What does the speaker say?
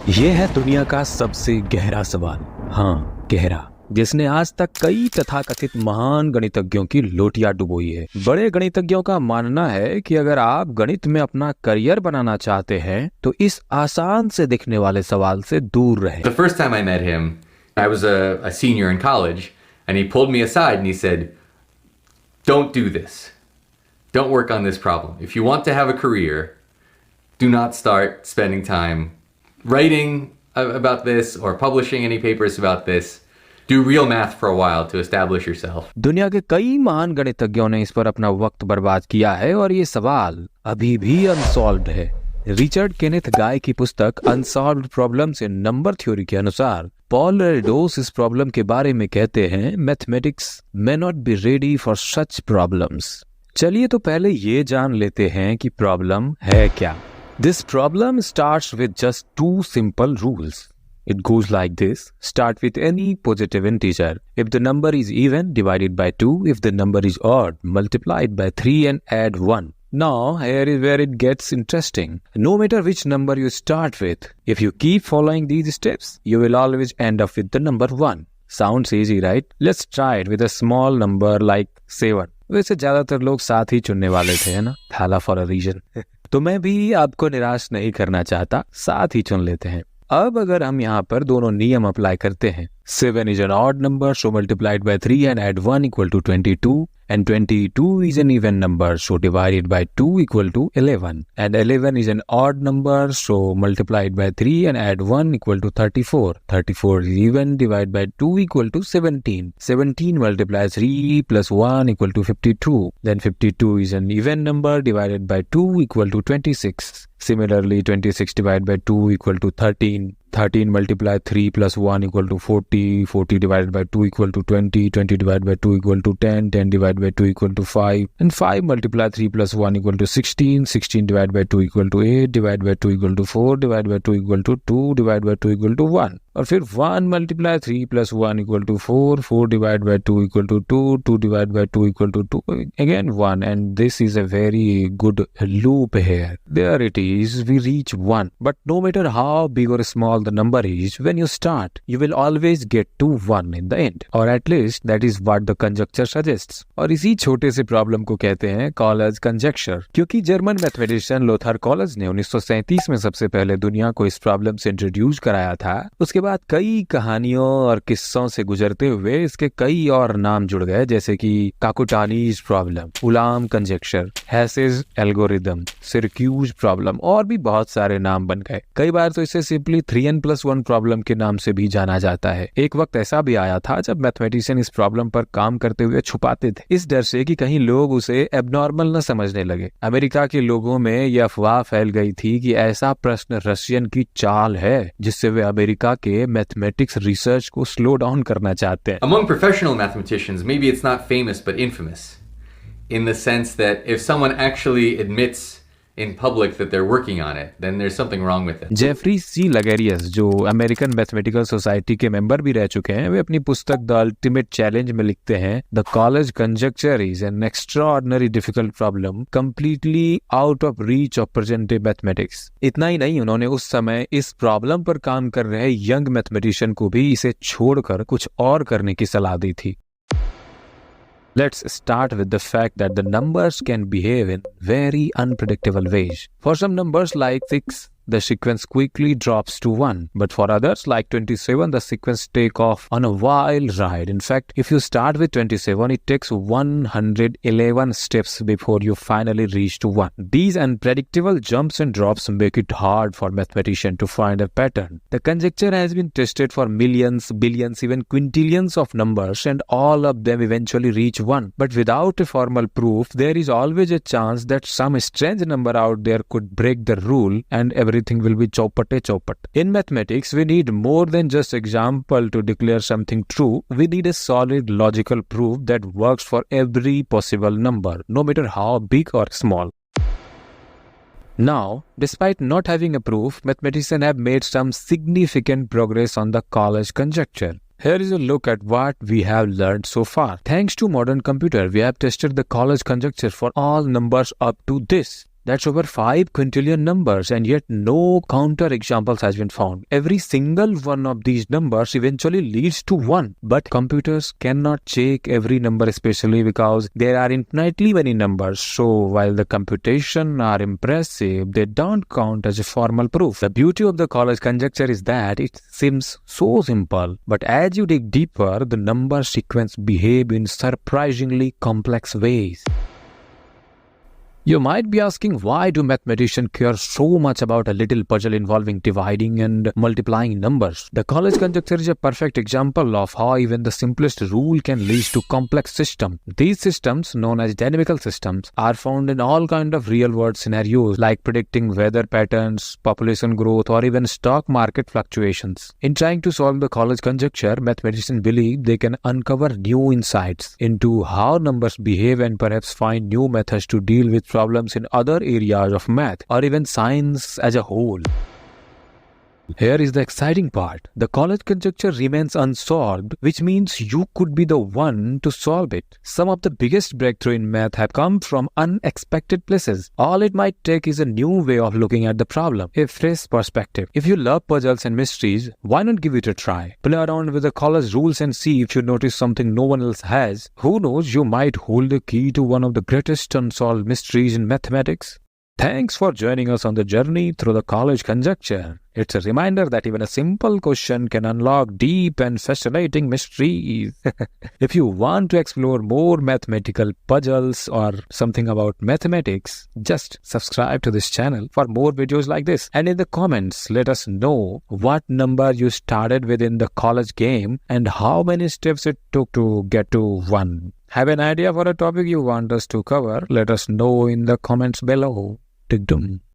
ये है दुनिया का सबसे गहरा सवाल, हाँ गहरा, जिसने आज तक कई तथाकथित महान गणितज्ञों की लोटियां डुबोई है। बड़े गणितज्ञों का मानना है कि अगर आप गणित में अपना करियर बनाना चाहते हैं तो इस आसान से दिखने वाले सवाल से दूर रहें। The first time I met him, I was a senior in college, and he pulled me aside and he said, "Don't do this. Don't work on this problem. If you want to have a career, do not start spending time writing about this or publishing any papers about this. Do real math for a while to establish yourself." दुनिया के कई महान गणितज्ञों ने इस पर अपना वक्त बर्बाद किया है और ये सवाल अभी भी अनसॉल्व्ड है। रिचर्ड केनेथ गाय की पुस्तक unsolved problems in number theory के अनुसार पॉल रेडोस इस प्रॉब्लम के बारे में कहते हैं, mathematics may not be ready for such problems. चलिए तो पहले ये जान लेते हैं कि प्रॉब्लम है क्या। This problem starts with just two simple rules. It goes like this. Start with any positive integer. If the number is even, divide it by 2. If the number is odd, multiply it by 3 and add 1. Now, here is where it gets interesting. No matter which number you start with, if you keep following these steps, you will always end up with the number 1. Sounds easy, right? Let's try it with a small number like 7. वैसे ज्यादातर लोग साथ ही चुनने वाले थे, है ना? थाला फॉर अ रीजन। तो मैं भी आपको निराश नहीं करना चाहता, साथ ही चुन लेते हैं। अब अगर हम यहाँ पर दोनों नियम अप्लाई करते हैं, 7 is an odd number, so multiply it by 3 and add 1 equal to 22. And 22 is an even number, so divide it by 2 equal to 11. And 11 is an odd number, so multiply it by 3 and add 1 equal to 34. 34 is even, divide by 2 equal to 17. 17 multiplies 3 plus 1 equal to 52. Then 52 is an even number, divided by 2 equal to 26. Similarly, 26 divided by 2 equal to 13. 13 multiply 3 plus 1 equal to 40. 40 divided by 2 equal to 20. 20 divided by 2 equal to 10. 10 divided by 2 equal to 5. And 5 multiply 3 plus 1 equal to 16. 16 divided by 2 equal to 8. Divided by 2 equal to 4. Divided by 2 equal to 2. Divided by 2 equal to 1. और फिर 1 multiply 3 plus 1 equal to 4. 4 divided by 2 equal to 2. 2 divided by 2 equal to 2. Again 1. And this is a very good loop here. There it is. We reach 1. But no matter how big or small the number is, when you start, you will always get to 1 in the end. Or at least that is what the conjecture suggests. और इसी छोटे से problem को कहते हैं college conjecture, क्योंकि German mathematician Lothar college ने 1937 में सबसे पहले दुनिया को इस प्रॉब्लम से इंट्रोड्यूस कराया था। उसके बाद कई कहानियों और किस्सों से गुजरते हुए इसके कई और नाम जुड़ गए, जैसे कि Kakutani's problem, Ulam conjecture, Hasse's algorithm, Syracuse problem और भी बहुत सारे नाम बन गए। कई बार तो इसे सिंपली 3n+1 प्रॉब्लम के नाम से भी जाना जाता है। एक वक्त ऐसा भी आया था जब मैथमेटिशियन इस प्रॉब्लम पर काम करते हुए छुपाते थे, इस डर से कि कहीं लोग उसे एबनॉर्मल न समझने लगे। अमेरिका के लोगों में यह अफवाह फैल गई थी कि ऐसा प्रश्न रशियन की चाल है जिससे वे अमेरिका के मैथमेटिक्स रिसर्च को स्लो डाउन करना चाहते हैं। Among professional mathematicians, maybe it's not famous but infamous, in the sense that if someone actually admits in public that they're working on it, then there's something wrong with it. Jeffrey C Lagarias, जो American Mathematical Society के member भी रह चुके हैं, वे अपनी पुस्तक the ultimate challenge में लिखते हैं, the college conjecture is an extraordinary difficult problem completely out of reach of present day mathematics. इतना ही नहीं, उन्होंने उस समय इस प्रॉब्लम पर काम कर रहे यंग मैथमेटिशियन को भी इसे छोड़कर कुछ और करने की सलाह दी थी। Let's start with the fact that the numbers can behave in very unpredictable ways. For some numbers like 6, the sequence quickly drops to 1. But for others like 27, the sequence take off on a wild ride. In fact, if you start with 27, it takes 111 steps before you finally reach to 1. These unpredictable jumps and drops make it hard for mathematicians to find a pattern. The conjecture has been tested for millions, billions, even quintillions of numbers, and all of them eventually reach 1. But without a formal proof, there is always a chance that some strange number out there could break the rule and everything will be chaupat. In mathematics, we need more than just example to declare something true. We need a solid logical proof that works for every possible number, no matter how big or small. Now, despite not having a proof, mathematicians have made some significant progress on the Collatz conjecture. Here is a look at what we have learned so far. Thanks to modern computer, we have tested the Collatz conjecture for all numbers up to this. That's over 5 quintillion numbers, and yet no counter examples has been found. Every single one of these numbers eventually leads to 1. But computers cannot check every number, especially because there are infinitely many numbers. So while the computations are impressive, they don't count as a formal proof. The beauty of the Collatz conjecture is that it seems so simple, but as you dig deeper, the number sequence behave in surprisingly complex ways. You might be asking, why do mathematicians care so much about a little puzzle involving dividing and multiplying numbers? The Collatz conjecture is a perfect example of how even the simplest rule can lead to complex systems. These systems, known as dynamical systems, are found in all kinds of real-world scenarios like predicting weather patterns, population growth, or even stock market fluctuations. In trying to solve the Collatz conjecture, mathematicians believe they can uncover new insights into how numbers behave and perhaps find new methods to deal with problems in other areas of math or even science as a whole. Here is the exciting part. The Collatz conjecture remains unsolved, which means you could be the one to solve it. Some of the biggest breakthroughs in math have come from unexpected places. All it might take is a new way of looking at the problem, a fresh perspective. If you love puzzles and mysteries, why not give it a try? Play around with the Collatz rules and see if you notice something no one else has. Who knows, you might hold the key to one of the greatest unsolved mysteries in mathematics. Thanks for joining us on the journey through the Collatz conjecture. It's a reminder that even a simple question can unlock deep and fascinating mysteries. If you want to explore more mathematical puzzles or something about mathematics, just subscribe to this channel for more videos like this. And in the comments, let us know what number you started with in the Collatz game and how many steps it took to get to 1. Have an idea for a topic you want us to cover? Let us know in the comments below. Dig dum.